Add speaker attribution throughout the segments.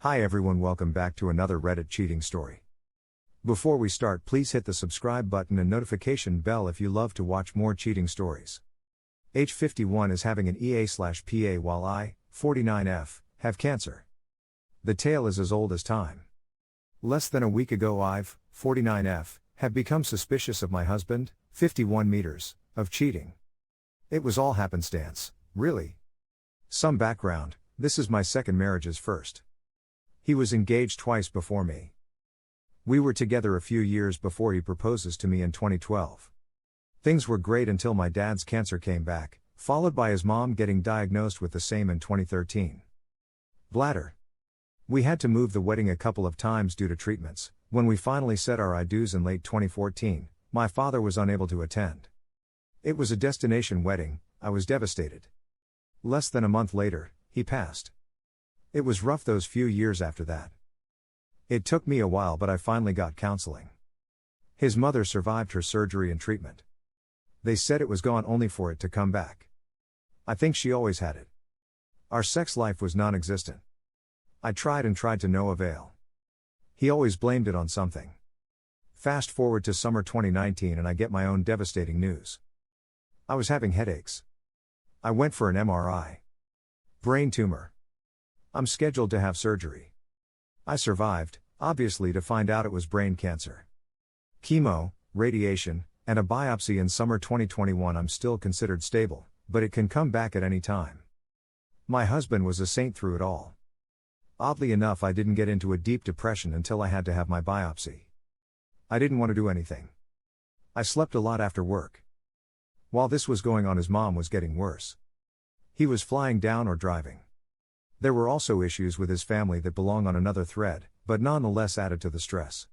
Speaker 1: Hi everyone, welcome back to another Reddit cheating story. Before we start, please hit the subscribe button and notification bell if you love to watch more cheating stories. H51 is having an EA/PA while I, 49F, have cancer. The tale is as old as time. Less than a week ago I've, 49F, have become suspicious of my husband, 51 meters, of cheating. It was all happenstance, really. Some background, this is my second marriage's first. He was engaged twice before me. We were together a few years before he proposes to me in 2012. Things were great until my dad's cancer came back, followed by his mom getting diagnosed with the same in 2013. Bladder. We had to move the wedding a couple of times due to treatments. When we finally said our I do's in late 2014, my father was unable to attend. It was a destination wedding, I was devastated. Less than a month later, he passed. It was rough those few years after that. It took me a while, but I finally got counseling. His mother survived her surgery and treatment. They said it was gone only for it to come back. I think she always had it. Our sex life was non-existent. I tried and tried to no avail. He always blamed it on something. Fast forward to summer 2019 and I get my own devastating news. I was having headaches. I went for an MRI. Brain tumor. I'm scheduled to have surgery. I survived, obviously, to find out it was brain cancer. Chemo, radiation, and a biopsy in summer 2021. I'm still considered stable, but it can come back at any time. My husband was a saint through it all. Oddly enough, I didn't get into a deep depression until I had to have my biopsy. I didn't want to do anything. I slept a lot after work. While this was going on, his mom was getting worse. He was flying down or driving. There were also issues with his family that belong on another thread, but nonetheless added to the stress.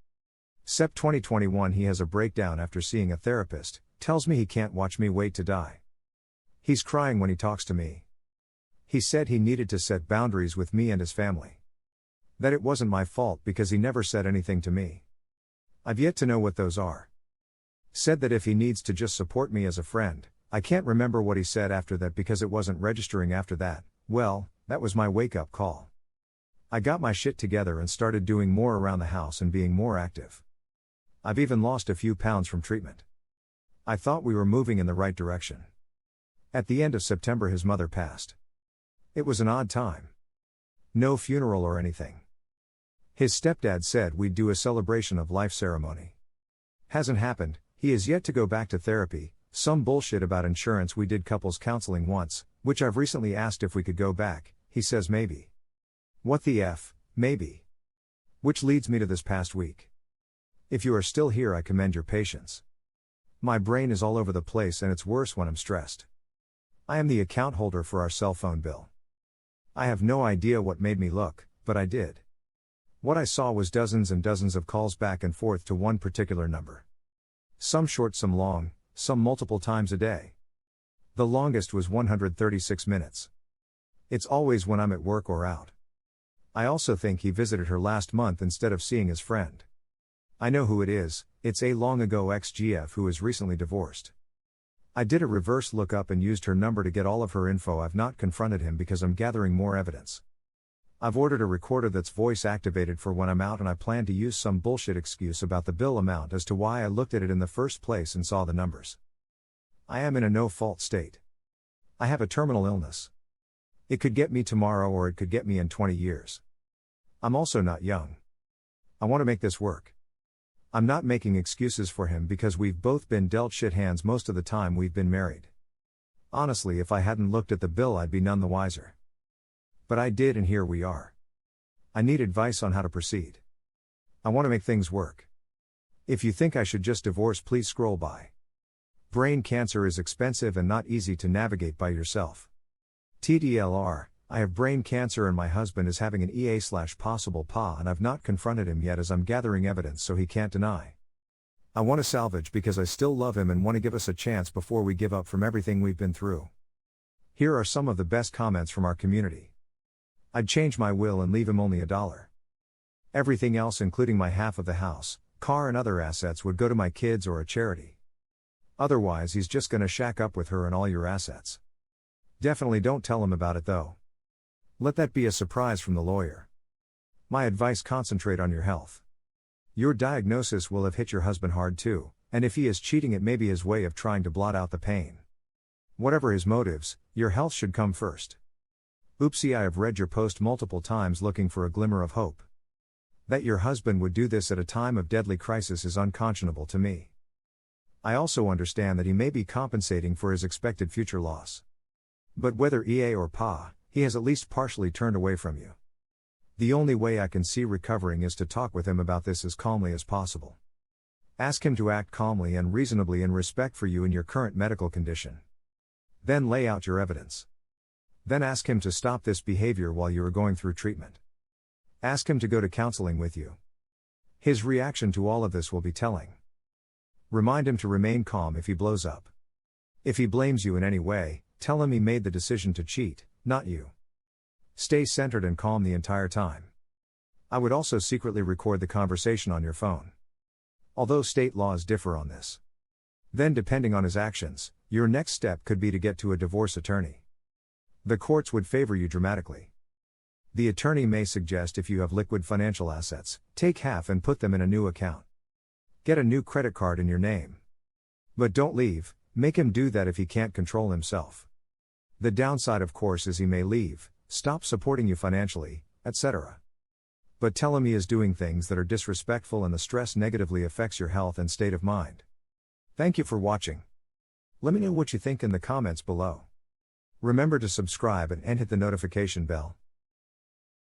Speaker 1: Sep 2021, he has a breakdown after seeing a therapist, tells me he can't watch me wait to die. He's crying when he talks to me. He said he needed to set boundaries with me and his family. That it wasn't my fault because he never said anything to me. I've yet to know what those are. Said that if he needs to just support me as a friend. I can't remember what he said after that because it wasn't registering after that. Well, that was my wake-up call. I got my shit together and started doing more around the house and being more active. I've even lost a few pounds from treatment. I thought we were moving in the right direction. At the end of September his mother passed. It was an odd time. No funeral or anything. His stepdad said we'd do a celebration of life ceremony. Hasn't happened. He is yet to go back to therapy, some bullshit about insurance. We did couples counseling once, which I've recently asked if we could go back. He says maybe. What the F, maybe? Which leads me to this past week. If you are still here, I commend your patience. My brain is all over the place and it's worse when I'm stressed. I am the account holder for our cell phone bill. I have no idea what made me look, but I did. What I saw was dozens and dozens of calls back and forth to one particular number. Some short, some long, some multiple times a day. The longest was 136 minutes. It's always when I'm at work or out. I also think he visited her last month instead of seeing his friend. I know who it is, it's a long ago ex-GF who is recently divorced. I did a reverse lookup and used her number to get all of her info. I've not confronted him because I'm gathering more evidence. I've ordered a recorder that's voice activated for when I'm out, and I plan to use some bullshit excuse about the bill amount as to why I looked at it in the first place and saw the numbers. I am in a no-fault state. I have a terminal illness. It could get me tomorrow or it could get me in 20 years. I'm also not young. I want to make this work. I'm not making excuses for him because we've both been dealt shit hands most of the time we've been married. Honestly, if I hadn't looked at the bill I'd be none the wiser. But I did, and here we are. I need advice on how to proceed. I want to make things work. If you think I should just divorce, please scroll by. Brain cancer is expensive and not easy to navigate by yourself. TDLR, I have brain cancer and my husband is having an EA/possible PA, and I've not confronted him yet as I'm gathering evidence so he can't deny. I want to salvage because I still love him and want to give us a chance before we give up from everything we've been through. Here are some of the best comments from our community. I'd change my will and leave him only $1. Everything else, including my half of the house, car and other assets, would go to my kids or a charity. Otherwise he's just gonna shack up with her and all your assets. Definitely don't tell him about it though. Let that be a surprise from the lawyer. My advice: concentrate on your health. Your diagnosis will have hit your husband hard too, and if he is cheating, it may be his way of trying to blot out the pain. Whatever his motives, your health should come first. Oopsie, I have read your post multiple times looking for a glimmer of hope. That your husband would do this at a time of deadly crisis is unconscionable to me. I also understand that he may be compensating for his expected future loss. But whether EA or PA, he has at least partially turned away from you. The only way I can see recovering is to talk with him about this as calmly as possible. Ask him to act calmly and reasonably in respect for you and your current medical condition. Then lay out your evidence. Then ask him to stop this behavior while you are going through treatment. Ask him to go to counseling with you. His reaction to all of this will be telling. Remind him to remain calm if he blows up. If he blames you in any way, tell him he made the decision to cheat, not you. Stay centered and calm the entire time. I would also secretly record the conversation on your phone. Although state laws differ on this. Then, depending on his actions, your next step could be to get to a divorce attorney. The courts would favor you dramatically. The attorney may suggest if you have liquid financial assets, take half and put them in a new account. Get a new credit card in your name. But don't leave, make him do that if he can't control himself. The downside, of course, is he may leave, stop supporting you financially, etc. But tell him he is doing things that are disrespectful and the stress negatively affects your health and state of mind. Thank you for watching. Let me know what you think in the comments below. Remember to subscribe and hit the notification bell.